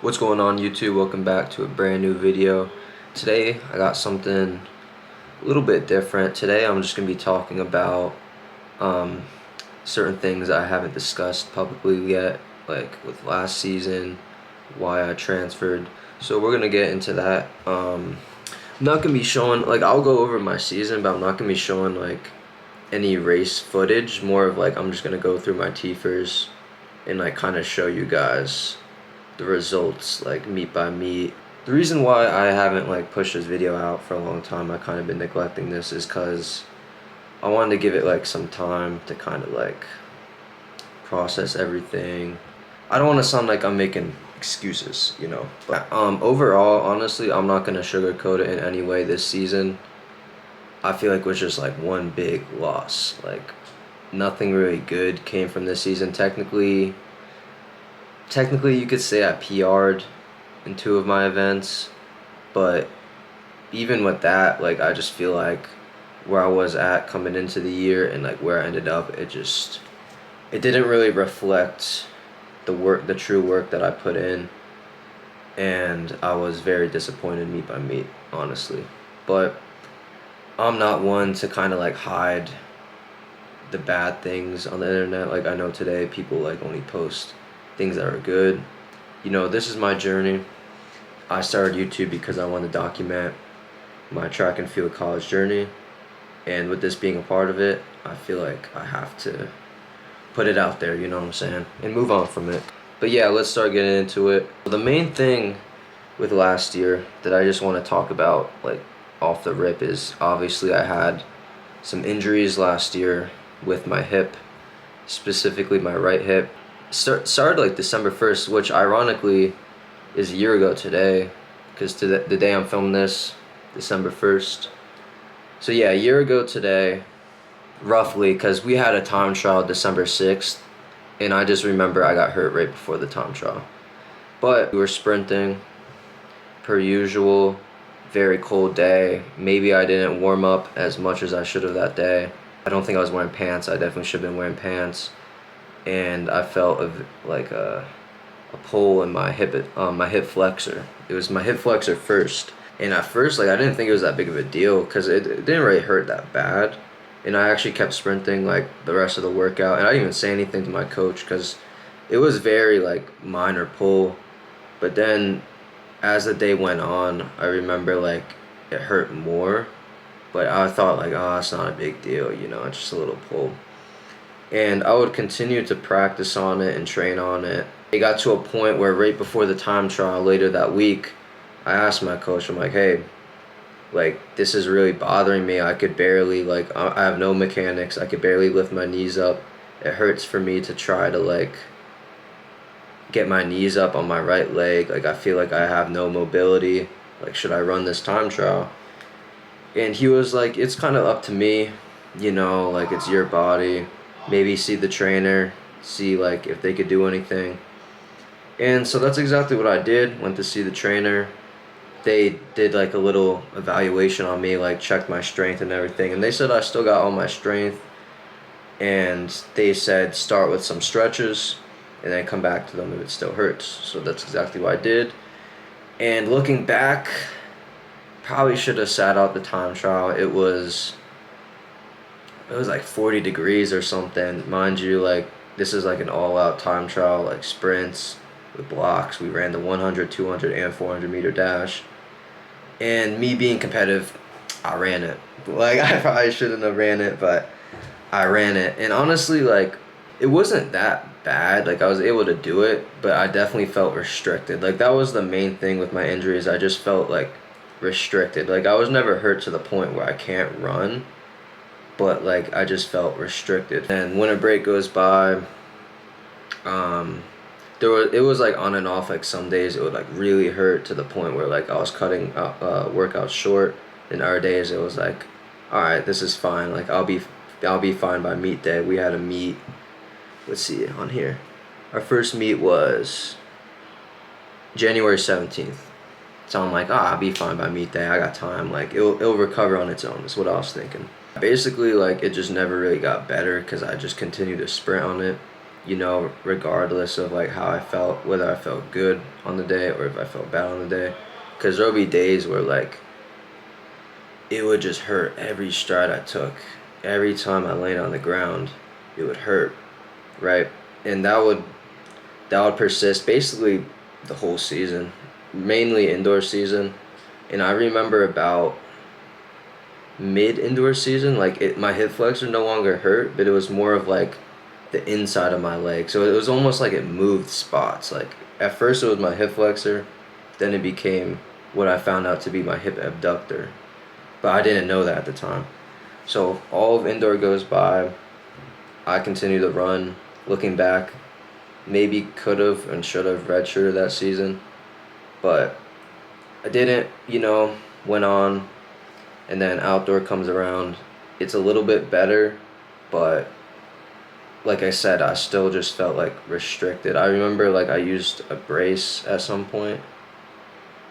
What's going on, YouTube? Welcome back to a brand new video. Today I got something a little bit different. Today I'm just going to be talking about certain things I haven't discussed publicly yet, like with last season, why I transferred. So we're going to get into that. I'm not going to be showing, like, I'll go over my season, but I'm not going to be showing like any race footage. More of like I'm just going to go through my TFers and like kind of show you guys the results, like meet by meet. The reason why I haven't like pushed this video out for a long time, I kind of been neglecting this, is because I wanted to give it like some time to kind of like process everything. I don't want to sound like I'm making excuses, you know. But overall, honestly, I'm not gonna sugarcoat it in any way. This season, I feel like was just like one big loss. Like nothing really good came from this season. Technically you could say I PR'd in 2 of my events, but even with that, like I just feel like where I was at coming into the year and like where I ended up, it didn't really reflect the true work that I put in, and I was very disappointed meet by meet, honestly. But I'm not one to kind of like hide the bad things on the internet. Like I know today people like only post things that are good. You know, this is my journey. I started YouTube because I wanted to document my track and field college journey, and with this being a part of it, I feel like I have to put it out there, you know what I'm saying, and move on from it. But yeah, let's start getting into it. The main thing with last year that I just want to talk about like off the rip is obviously I had some injuries last year with my hip, specifically my right hip. Started like December 1st, which ironically is a year ago today, because the day I'm filming this, December 1st. So yeah, a year ago today, roughly, because we had a time trial December 6th, and I just remember I got hurt right before the time trial. But we were sprinting, per usual, very cold day. Maybe I didn't warm up as much as I should have that day. I don't think I was wearing pants. I definitely should have been wearing pants. And I felt like a pull in my hip flexor. It was my hip flexor first, and at first like I didn't think it was that big of a deal because it didn't really hurt that bad. And I actually kept sprinting like the rest of the workout, and I didn't even say anything to my coach because it was very like minor pull. But then as the day went on, I remember like it hurt more, but I thought like, oh, it's not a big deal, you know, it's just a little pull. And I would continue to practice on it and train on it. It got to a point where right before the time trial later that week, I asked my coach, I'm like, hey, like this is really bothering me. I could barely, like, I have no mechanics. I could barely lift my knees up. It hurts for me to try to like get my knees up on my right leg. Like I feel like I have no mobility. Like, should I run this time trial? And he was like, it's kind of up to me, you know, like it's your body. Maybe see the trainer, see like if they could do anything. And so that's exactly what I did. Went to see the trainer. They did like a little evaluation on me, like checked my strength and everything, and they said I still got all my strength, and they said start with some stretches and then come back to them if it still hurts. So that's exactly what I did. And looking back, probably should have sat out the time trial. It was like 40 degrees or something. Mind you, like this is like an all-out time trial, like sprints with blocks. We ran the 100, 200, and 400 meter dash. And me being competitive, I ran it. Like I probably shouldn't have ran it, but I ran it. And honestly, like it wasn't that bad. Like I was able to do it, but I definitely felt restricted. Like that was the main thing with my injuries. I just felt like restricted. Like I was never hurt to the point where I can't run, but like I just felt restricted. And when a break goes by, it was like on and off. Like some days it would like really hurt to the point where like I was cutting workouts short, and other days it was like, all right, this is fine. Like I'll be fine by meet day. We had a meet. Let's see on here. Our first meet was January 17th. So I'm like, I'll be fine by meet day. I got time. Like it'll recover on its own. Is what I was thinking. Basically, like it just never really got better because I just continued to sprint on it. regardless of like how I felt, whether I felt good on the day or if I felt bad on the day. Because there'll be days where like it would just hurt every stride I took. Every time I laid on the ground, it would hurt, right? And that would persist basically the whole season, mainly indoor season. And I remember about mid indoor season, like my hip flexor no longer hurt, but it was more of like the inside of my leg. So it was almost like it moved spots. Like at first it was my hip flexor, then it became what I found out to be my hip abductor. But I didn't know that at the time. So all of indoor goes by. I continue to run. Looking back, maybe could have and should have redshirted that season, but I didn't. Went on, and then outdoor comes around. It's a little bit better, but like I said, I still just felt like restricted. I remember like I used a brace at some point,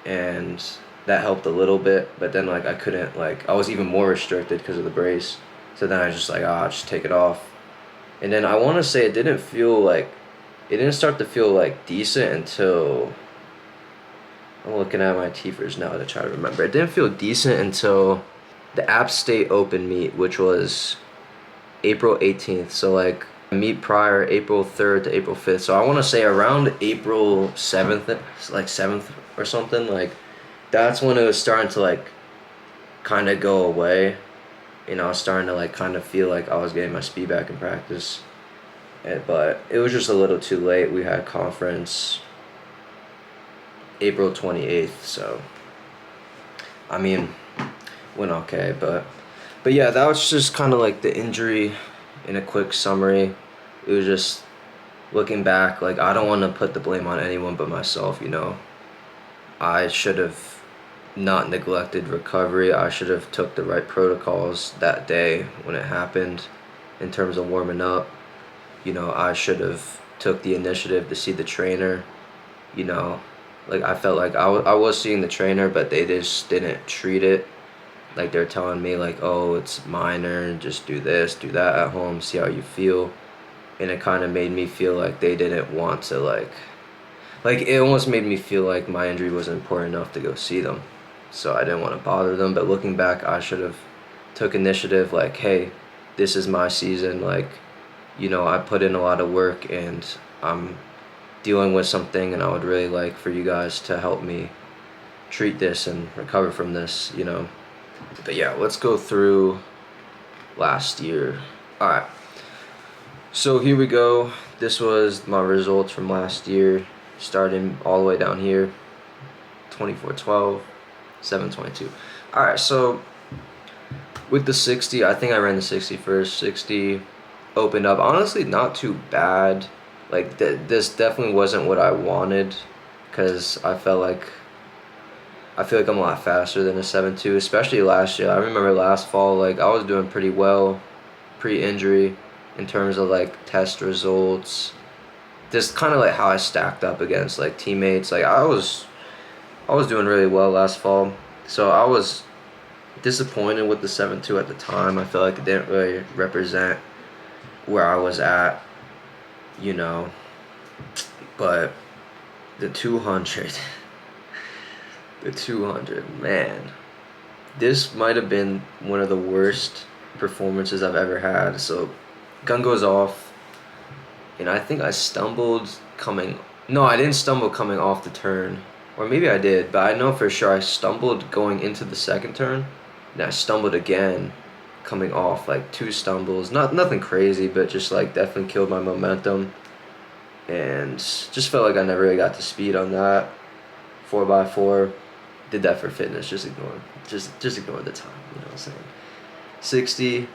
and that helped a little bit, but then like I couldn't, like I was even more restricted because of the brace. So then I just like, just take it off. And then I want to say it didn't start to feel like decent until I'm looking at my TFers now to try to remember. It didn't feel decent until the App State Open meet, which was April 18th. So like meet prior April 3rd to April 5th. So I want to say around April 7th, like 7th or something, like that's when it was starting to like kind of go away. I was starting to like kind of feel like I was getting my speed back in practice. But it was just a little too late. We had conference April 28th, so I mean, went okay, but yeah, that was just kind of like the injury in a quick summary. It was just looking back, like I don't want to put the blame on anyone but myself. I should have not neglected recovery. I should have took the right protocols that day when it happened in terms of warming up. I should have took the initiative to see the trainer. Like I felt like I was seeing the trainer, but they just didn't treat it. Like they're telling me like, oh, it's minor, just do this, do that at home, see how you feel. And it kind of made me feel like they didn't want to like it almost made me feel like my injury wasn't important enough to go see them. So I didn't want to bother them, but looking back, I should have took initiative like, hey, this is my season, like, I put in a lot of work and I'm dealing with something, and I would really like for you guys to help me treat this and recover from this. But yeah, let's go through last year. All right. So here we go. This was my results from last year, starting all the way down here, 24:12, 7:22. All right, so with the 60, I think I ran the 60 first. 60 opened up. Honestly, not too bad. Like, this definitely wasn't what I wanted, because I feel like I'm a lot faster than a 7.2, especially last year. I remember last fall, like, I was doing pretty well pre-injury in terms of, like, test results. Just kind of, like, how I stacked up against, like, teammates. Like, I was doing really well last fall. So I was disappointed with the 7.2 at the time. I felt like it didn't really represent where I was at, But the 200... The 200, man. This might have been one of the worst performances I've ever had. So, gun goes off, and I think I stumbled coming... No, I didn't stumble coming off the turn. Or maybe I did, but I know for sure I stumbled going into the second turn, and I stumbled again coming off, like 2 stumbles. Nothing crazy, but just like definitely killed my momentum. And just felt like I never really got to speed on that 4x4. Did that for fitness, just ignore the time, what I'm saying. 60,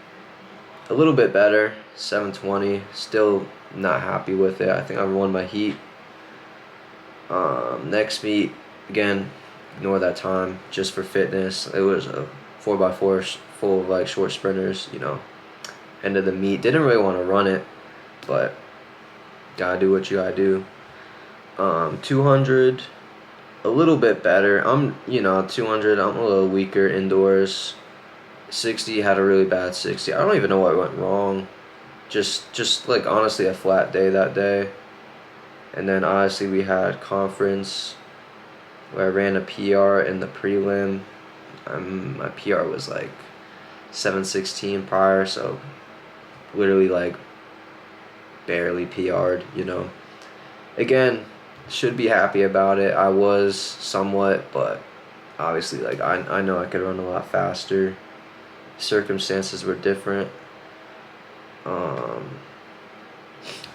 a little bit better, 720, still not happy with it. I think I won my heat. Next meet, again, ignore that time, just for fitness. It was a 4x4 full of like short sprinters, End of the meet, didn't really want to run it, but gotta do what you gotta do. 200, a little bit better. 200, I'm a little weaker indoors. 60, had a really bad 60. I don't even know what went wrong. just like honestly a flat day that day. And then honestly we had conference where I ran a PR in the prelim. My PR was like 7:16 prior, so literally like barely PR'd, you know. Again, should be happy about it. I was somewhat, but obviously like I know I could run a lot faster. Circumstances were different. Um,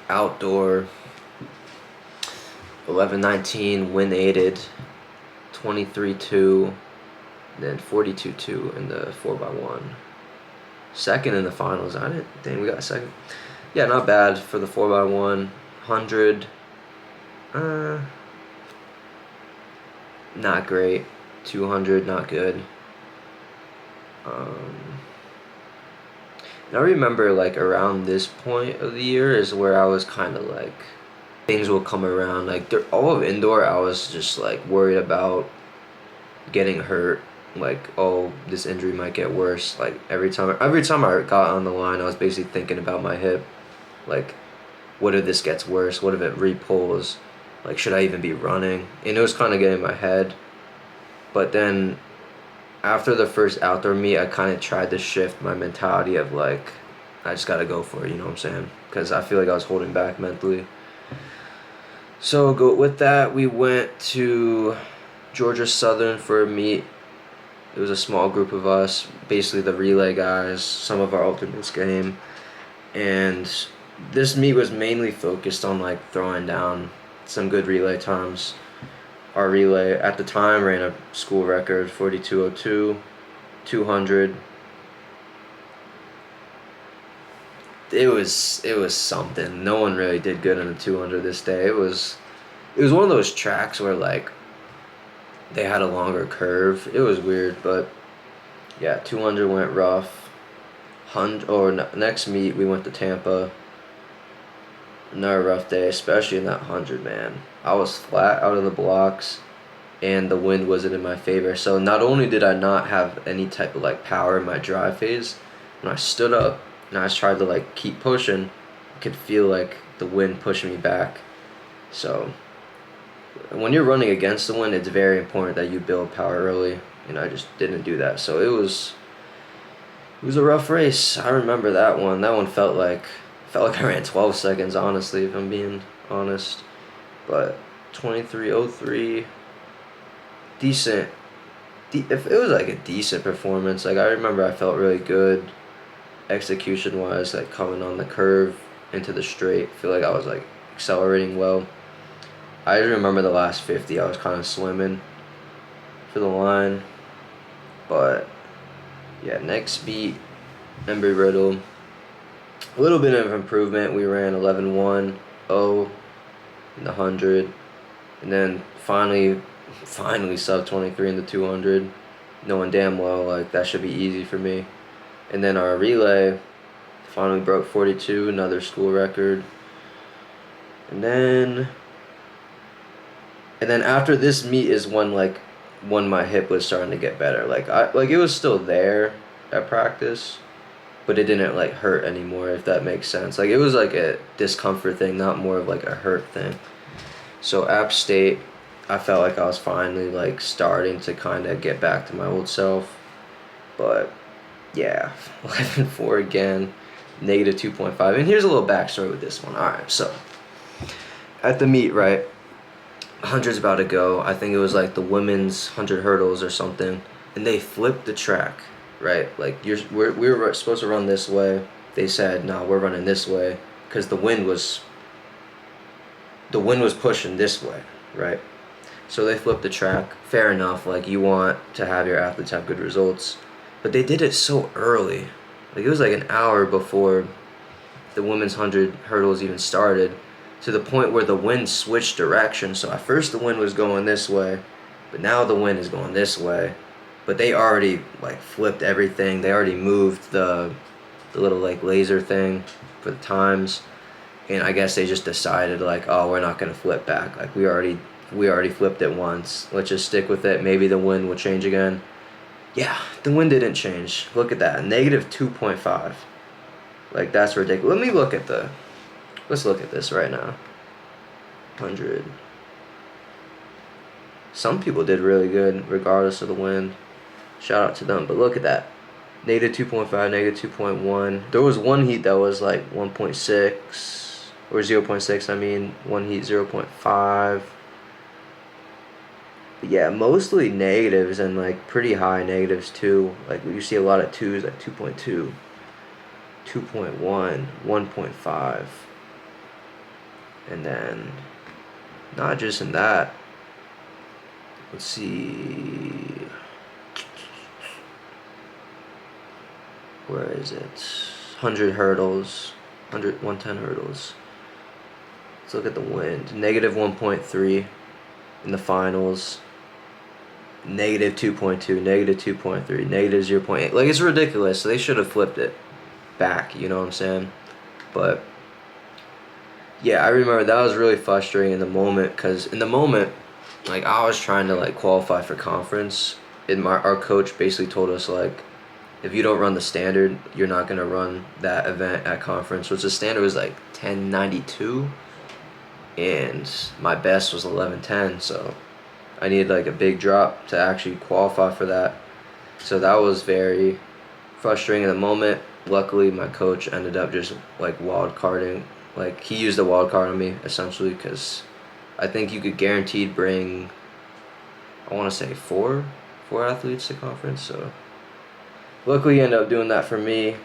Outdoor 11:19 wind aided, 23-2, then 42-2 in the 4x1. Second in the finals. I didn't think we got second. Yeah, not bad for the 4x1. 100. Not great. 200, not good. And I remember like around this point of the year is where I was kind of like things will come around. Like all of indoor, I was just like worried about getting hurt. Like, oh, this injury might get worse. Like every time I got on the line, I was basically thinking about my hip. Like, what if this gets worse? What if it repulls? Like, should I even be running? And it was kind of getting in my head. But then after the first outdoor meet, I kind of tried to shift my mentality of like, I just got to go for it, you know what I'm saying? Because I feel like I was holding back mentally. So with that, we went to Georgia Southern for a meet. It was a small group of us, basically the relay guys, some of our alternates came. And this meet was mainly focused on like throwing down some good relay times. Our relay at the time ran a school record 42:02, 200. It was something. No one really did good in the 200 this day. It was one of those tracks where like they had a longer curve. It was weird, but yeah, 200 went rough. Next meet we went to Tampa. Another rough day, especially in that 100, man. I was flat out of the blocks, and the wind wasn't in my favor. So not only did I not have any type of like power in my drive phase, when I stood up and I tried to like keep pushing, I could feel like the wind pushing me back. So when you're running against the wind, it's very important that you build power early, and I just didn't do that. So it was a rough race. I remember that one. That one felt like I ran 12 seconds, honestly, if I'm being honest. But 23:03, decent. If it was like a decent performance, like I remember I felt really good execution wise, like coming on the curve into the straight. I feel like I was like accelerating well. I just remember the last 50, I was kind of swimming for the line. But yeah, next beat, Embry-Riddle. A little bit of improvement. We ran 11:1, 0 in the 100, and then finally sub 23 in the 200, knowing damn well like that should be easy for me. And then our relay finally broke 42, another school record. And then after this meet is when my hip was starting to get better. Like it was still there at practice, but it didn't like hurt anymore, if that makes sense. Like it was like a discomfort thing, not more of like a hurt thing. So App State, I felt like I was finally like starting to kind of get back to my old self. But yeah, 11:4 again, -2.5. And here's a little backstory with this one. Alright, so at the meet, right, 100's about to go. I think it was like the women's 100 hurdles or something, and they flipped the track. Right, like we were supposed to run this way. They said, "No, we're running this way," because the wind was pushing this way, right? So they flipped the track. Fair enough. Like you want to have your athletes have good results, but they did it so early. Like it was like an hour before the women's 100 hurdles even started, to the point where the wind switched direction. So at first the wind was going this way, but now the wind is going this way. But they already like flipped everything. They already moved the little like laser thing for the times, and I guess they just decided like, oh, we're not gonna flip back. Like we already flipped it once. Let's just stick with it. Maybe the wind will change again. Yeah, the wind didn't change. Look at that, -2.5. Like, that's ridiculous. Let's look at this right now. 100. Some people did really good regardless of the wind. Shout out to them. But look at that. -2.5, -2.1. There was one heat that was like 1.6 or 0.6. I mean, one heat 0.5. But yeah, mostly negatives and like pretty high negatives too. Like you see a lot of twos, like 2.2, 2.1, 1.5, and then not just in that. Let's see. Where is it? 100 hurdles. 110 hurdles. Let's look at the wind. -1.3 in the finals. -2.2, -2.3, -0.8. Like, it's ridiculous. So they should have flipped it back, you know what I'm saying? But yeah, I remember that was really frustrating in the moment, because in the moment, like, I was trying to like qualify for conference, and our coach basically told us, like, if you don't run the standard, you're not gonna run that event at conference, which the standard was like 1092, and my best was 1110, so I needed like a big drop to actually qualify for that. So that was very frustrating in the moment. Luckily, my coach ended up just like wild carding. Like, he used the wild card on me essentially, because I think you could guaranteed bring, I want to say four athletes to conference. So luckily, he ended up doing that for me.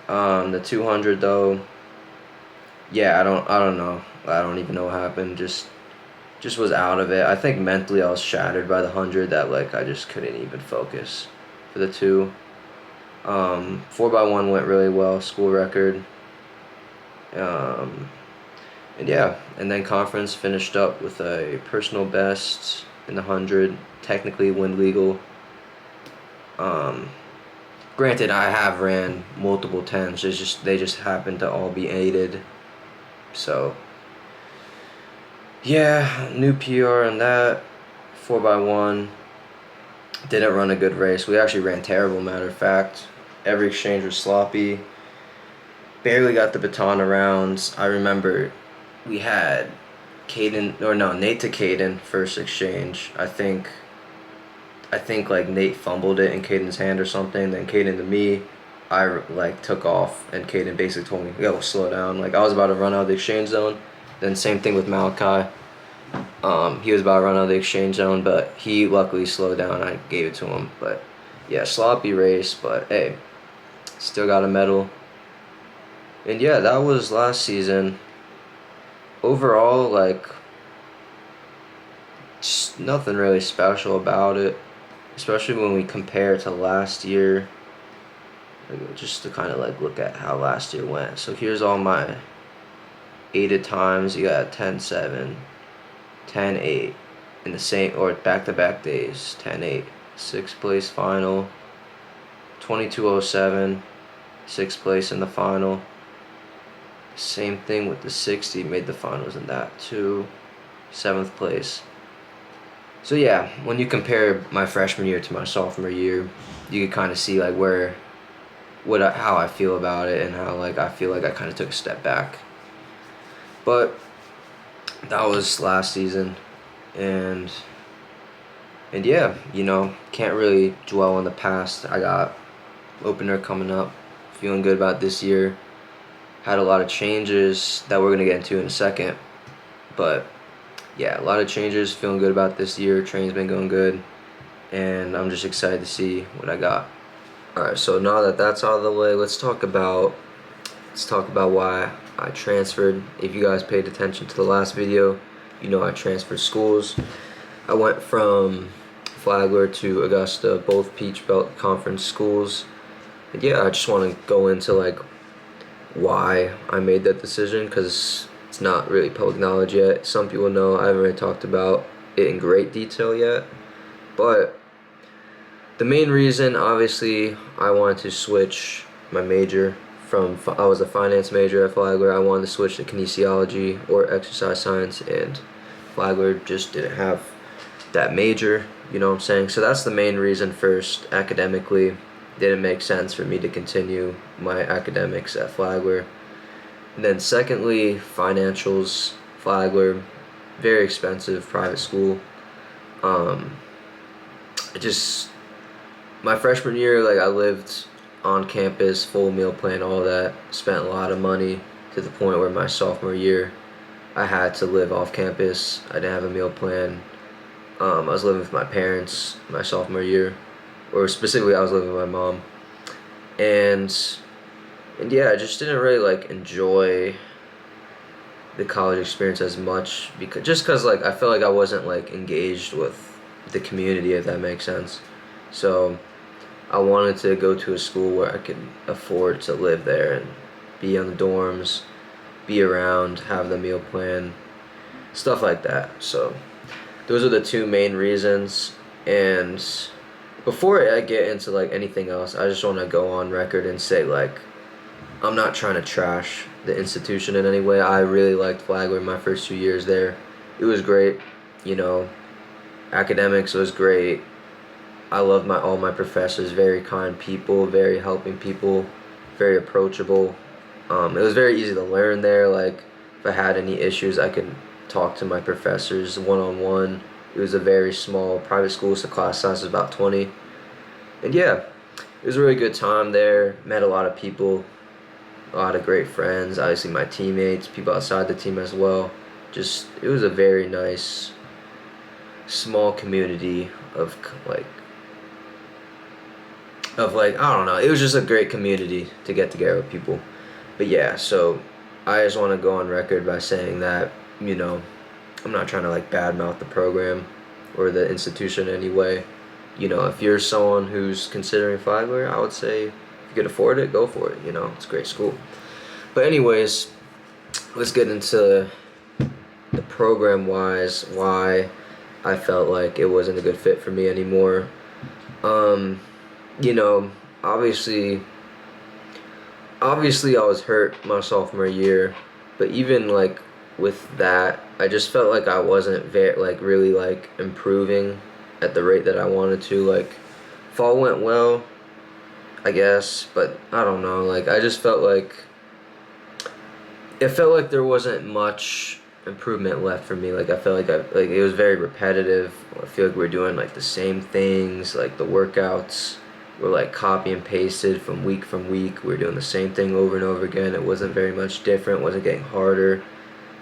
The 200 though, yeah, I don't know. I don't even know what happened. Just was out of it. I think mentally I was shattered by the 100, that like I just couldn't even focus for the 2. 4x1 went really well, school record. And yeah, and then conference finished up with a personal best in the 100, technically wind legal. Granted, I have ran multiple 10s. They just happened to all be aided. So yeah, new PR on that. 4x1. Didn't run a good race. We actually ran terrible, matter of fact. Every exchange was sloppy. Barely got the baton around. I remember we had Nate to Caden first exchange. I think like Nate fumbled it in Caden's hand or something. Then Caden to me. I like took off, and Caden basically told me, "Yo, slow down." Like, I was about to run out of the exchange zone. Then same thing with Malachi. He was about to run out of the exchange zone, but he luckily slowed down. I gave it to him. But yeah, sloppy race, but hey, still got a medal. And yeah, that was last season. Overall, like, just nothing really special about it, especially when we compare to last year. Like, just to kind of like look at how last year went. So here's all my aided times. You got 10-7, 10-8 in the same or back-to-back days. 10-8, 6th place final. 22:07, 6th place in the final. Same thing with the 60, made the finals in that too. 7th place. So yeah, when you compare my freshman year to my sophomore year, you can kind of see like how I feel about it, and how like I feel like I kind of took a step back. But that was last season, and yeah, you know, can't really dwell on the past. I got opener coming up, feeling good about this year. Had a lot of changes that we're gonna get into in a second, but yeah, a lot of changes. Feeling good about this year. Training's been going good, and I'm just excited to see what I got. All right, so now that that's out of the way, let's talk about why I transferred. If you guys paid attention to the last video, you know I transferred schools. I went from Flagler to Augusta, both Peach Belt Conference schools. And yeah, I just want to go into like why I made that decision, because it's not really public knowledge yet. Some people know. I haven't really talked about it in great detail yet, but the main reason, obviously, I wanted to switch my major from, I was a finance major at Flagler. I wanted to switch to kinesiology or exercise science, and Flagler just didn't have that major, you know what I'm saying? So that's the main reason first, academically. didn't make sense for me to continue my academics at Flagler. And then secondly, financials. Flagler, very expensive private school. Um, it just my freshman year, like I lived on campus, full meal plan, all that. Spent a lot of money to the point where my sophomore year, I had to live off campus. I didn't have a meal plan. I was living with my parents my sophomore year, or specifically, I was living with my mom, and yeah, I just didn't really like enjoy the college experience as much because like I felt like I wasn't like engaged with the community, if that makes sense. So I wanted to go to a school where I could afford to live there and be on the dorms, be around, have the meal plan, stuff like that. So those are the two main reasons. And before I get into like anything else, I just want to go on record and say like I'm not trying to trash the institution in any way. I really liked Flagler my first 2 years there. It was great, you know. Academics was great. I loved all my professors, very kind people, very helping people, very approachable. It was very easy to learn there. Like if I had any issues, I could talk to my professors one on one. It was a very small private school, so class size was about 20. And yeah, it was a really good time there. Met a lot of people, a lot of great friends. Obviously, my teammates, people outside the team as well. Just it was a very nice, small community of I don't know. It was just a great community to get together with people. But yeah, so I just want to go on record by saying that, you know, I'm not trying to like badmouth the program or the institution in any way. You know, if you're someone who's considering Flagler, I would say if you could afford it, go for it. You know, it's a great school. But anyways, let's get into the program wise, why I felt like it wasn't a good fit for me anymore. You know, obviously I was hurt my sophomore year, but even like with that, I just felt like I wasn't really like improving at the rate that I wanted to. Like fall went well, I guess, but I don't know. Like I just felt like there wasn't much improvement left for me. Like I felt like it was very repetitive. I feel like we're doing like the same things, like the workouts were like copy and pasted from week. We're doing the same thing over and over again. It wasn't very much different, wasn't getting harder,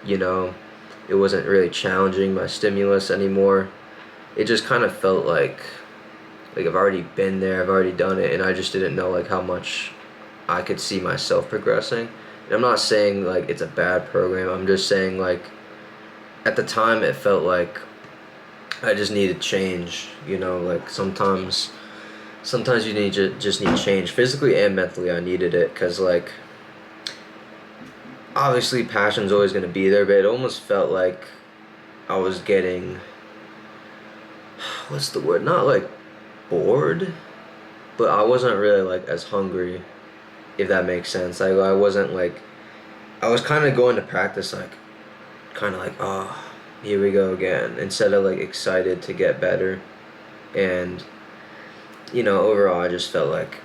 you know. It wasn't really challenging my stimulus anymore. It just kind of felt like I've already been there, I've already done it, and I just didn't know like how much I could see myself progressing. And I'm not saying like it's a bad program. I'm just saying like at the time it felt like I just needed change, you know, like sometimes you just need change physically and mentally. I needed it because like obviously passion's always going to be there, but it almost felt like I was getting, what's the word, not like bored, but I wasn't really like as hungry, if that makes sense. I wasn't like, I was kind of going to practice like kind of like, oh, here we go again, instead of like excited to get better. And you know, overall I just felt like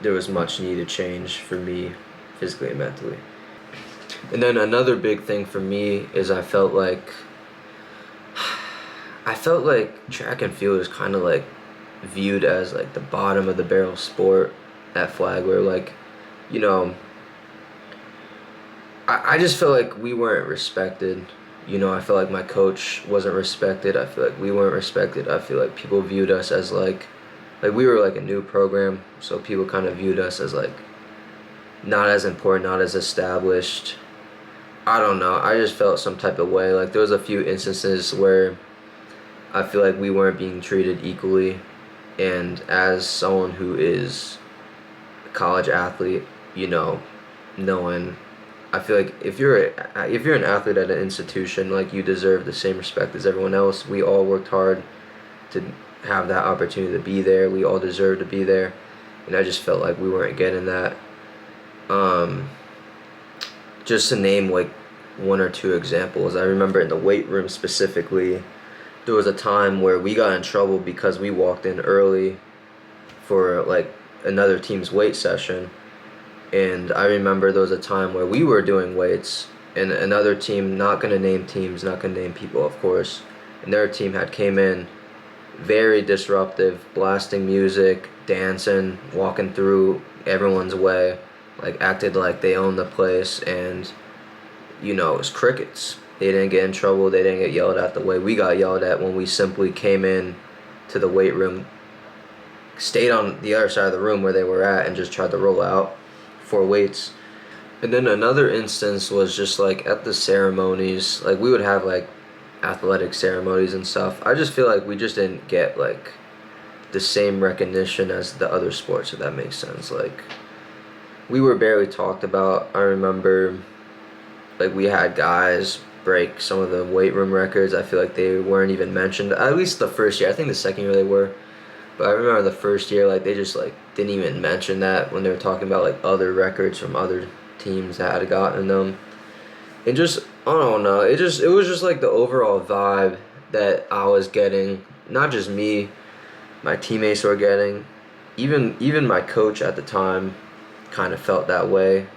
there was much needed change for me physically and mentally. And then another big thing for me is I felt like track and field is kind of like viewed as like the bottom of the barrel sport at Flagler. Like, you know, I just felt like we weren't respected. You know, I feel like my coach wasn't respected. I feel like we weren't respected. I feel like people viewed us as like we were like a new program, so people kind of viewed us as like not as important, not as established. I don't know. I just felt some type of way. Like there was a few instances where I feel like we weren't being treated equally, and as someone who is a college athlete, you know, knowing, I feel like if you're an athlete at an institution, like you deserve the same respect as everyone else. We all worked hard to have that opportunity to be there. We all deserve to be there, and I just felt like we weren't getting that. Just to name like one or two examples, I remember in the weight room specifically, there was a time where we got in trouble because we walked in early for like another team's weight session, and I remember there was a time where we were doing weights, and another team, not gonna name teams, not gonna name people, of course, and their team had came in very disruptive, blasting music, dancing, walking through everyone's way, like acted like they owned the place, and it was crickets. They didn't get in trouble, they didn't get yelled at the way we got yelled at when we simply came in to the weight room, stayed on the other side of the room where they were at, and just tried to roll out for weights. And then another instance was just like at the ceremonies, like we would have like athletic ceremonies and stuff. I just feel like we just didn't get like the same recognition as the other sports, if that makes sense. Like we were barely talked about. I remember like we had guys break some of the weight room records. I feel like they weren't even mentioned. At least the first year. I think the second year they were. But I remember the first year, like they just like didn't even mention that when they were talking about like other records from other teams that had gotten them. And just I don't know, it was just like the overall vibe that I was getting. Not just me, my teammates were getting. Even my coach at the time kind of felt that way.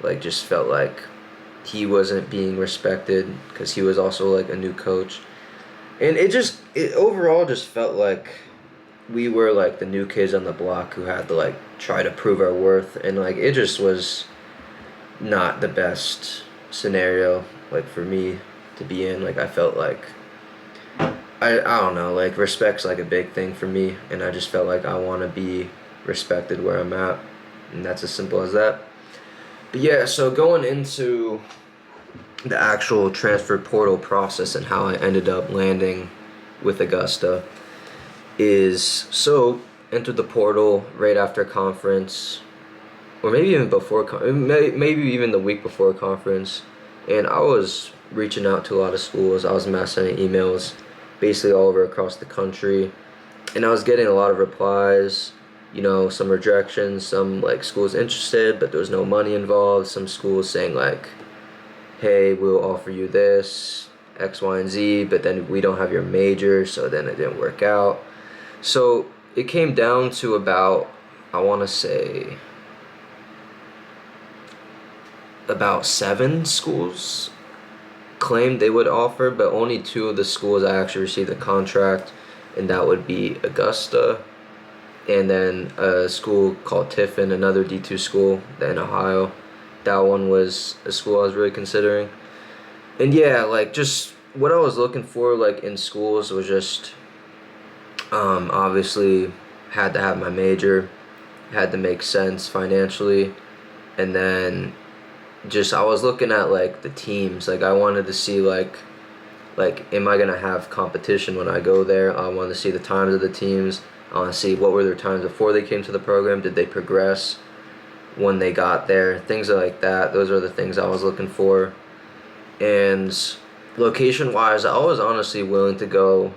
Like just felt like he wasn't being respected because he was also like a new coach. And it overall just felt like we were like the new kids on the block who had to like try to prove our worth, and like it just was not the best scenario like for me to be in. Like I felt like I don't know, like respect's like a big thing for me, and I just felt like I want to be respected where I'm at, and that's as simple as that. But yeah, so going into the actual transfer portal process and how I ended up landing with Augusta is, so entered the portal right after conference, or maybe even before, maybe even the week before conference, and I was reaching out to a lot of schools. I was mass sending emails basically all over across the country, and I was getting a lot of replies, some rejections, some like schools interested but there was no money involved, some schools saying like, hey, we'll offer you this X, Y, and Z, but then we don't have your major, so then it didn't work out. So it came down to about, I want to say, about 7 schools claimed they would offer, but only 2 of the schools I actually received a contract, and that would be Augusta and then a school called Tiffin, another D2 school in Ohio. That one was a school I was really considering. And yeah, like just what I was looking for like in schools was just obviously had to have my major, had to make sense financially, and then just I was looking at like the teams. Like I wanted to see like am I gonna have competition when I go there? I want to see the times of the teams. I want to see what were their times before they came to the program. Did they progress when they got there? Things like that. Those are the things I was looking for. And location wise, I was honestly willing to go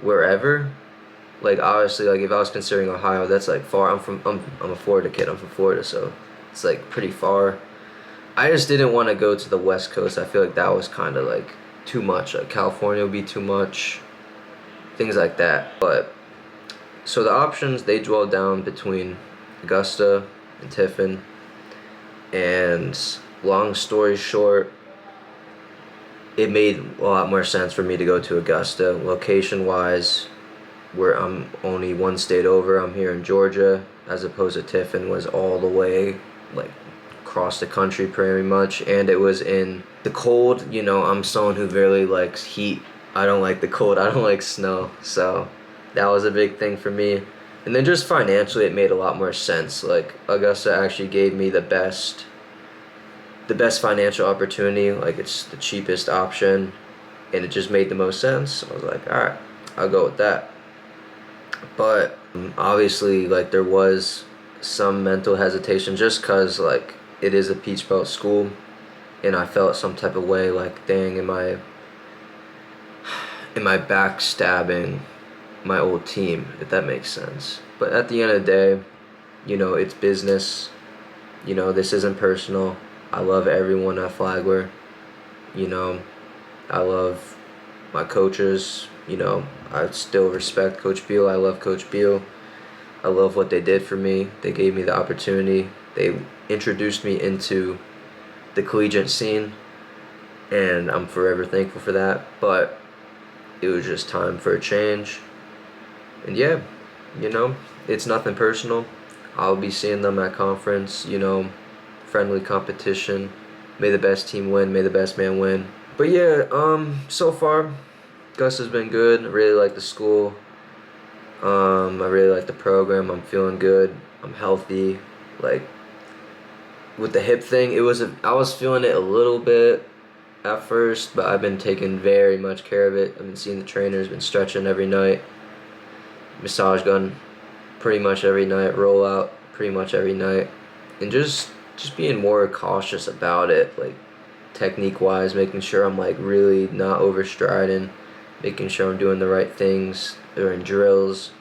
wherever. Like obviously, like if I was considering Ohio, that's like far. I'm a Florida kid. I'm from Florida, so it's like pretty far. I just didn't want to go to the West Coast. I feel like that was kind of like too much. Like California would be too much. Things like that. But so the options, they dwell down between Augusta and Tiffin. And long story short, it made a lot more sense for me to go to Augusta. Location wise, where I'm only one state over, I'm here in Georgia, as opposed to Tiffin was all the way like across the country pretty much, and it was in the cold. I'm someone who really likes heat. I don't like the cold. I don't like snow, so that was a big thing for me. And then just financially, it made a lot more sense. Like Augusta actually gave me the best financial opportunity. Like it's the cheapest option, and it just made the most sense. I was like, all right, I'll go with that. But obviously, like there was some mental hesitation just because like it is a Peach Belt school, and I felt some type of way like, dang, am I backstabbing my old team, if that makes sense. But at the end of the day, it's business. This isn't personal. I love everyone at Flagler. I love my coaches. I still respect Coach Beal. I love Coach Beal. I love what they did for me. They gave me the opportunity. They introduced me into the collegiate scene, and I'm forever thankful for that. But it was just time for a change. And yeah, you know, it's nothing personal. I'll be seeing them at conference, friendly competition. May the best team win, may the best man win. But yeah, so far, Gus has been good. I really like the school. I really like the program. I'm feeling good. I'm healthy. Like with the hip thing, I was feeling it a little bit at first, but I've been taking very much care of it. I've been seeing the trainers, been stretching every night, massage gun pretty much every night, roll out pretty much every night, and just being more cautious about it, like technique wise, making sure I'm like really not overstriding, making sure I'm doing the right things during drills,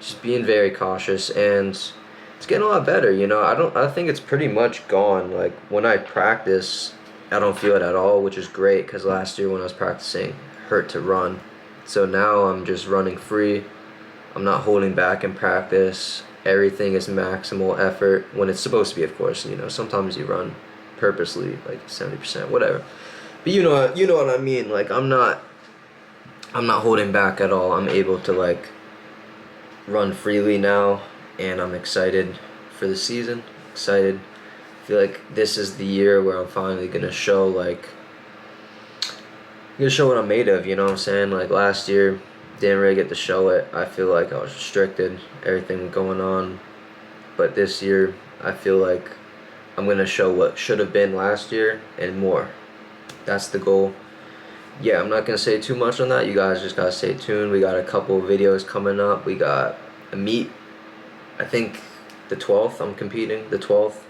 just being very cautious, and it's getting a lot better. I think it's pretty much gone. Like when I practice, I don't feel it at all, which is great because last year when I was practicing, it hurt to run. So now I'm just running free. I'm not holding back in practice. Everything is maximal effort when it's supposed to be, of course. Sometimes you run purposely, like 70%, whatever. But you know what I mean. Like I'm not holding back at all. I'm able to like run freely now, and I'm excited for the season. Excited. I feel like this is the year where I'm finally gonna show what I'm made of. You know what I'm saying? Like last year, didn't really get to show it. I feel like I was restricted, everything going on. But this year, I feel like I'm gonna show what should have been last year and more. That's the goal. Yeah, I'm not gonna say too much on that. You guys just gotta stay tuned. We got a couple of videos coming up. We got a meet. I think the 12th. I'm competing the 12th.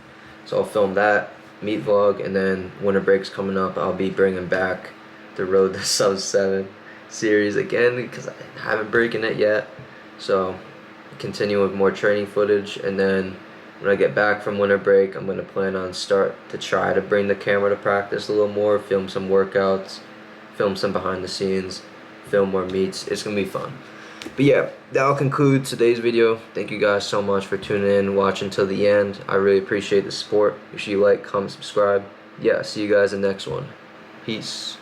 So I'll film that meet vlog, and then winter break's coming up. I'll be bringing back the Road to Sub 7 series again because I haven't breaking it yet. So continue with more training footage, and then when I get back from winter break, I'm gonna plan on start to try to bring the camera to practice a little more, film some workouts, film some behind the scenes, film more meets. It's gonna be fun. But yeah, that'll conclude today's video. Thank you guys so much for tuning in, watching till the end. I really appreciate the support. Make sure you like, comment, subscribe. Yeah, see you guys in the next one. Peace.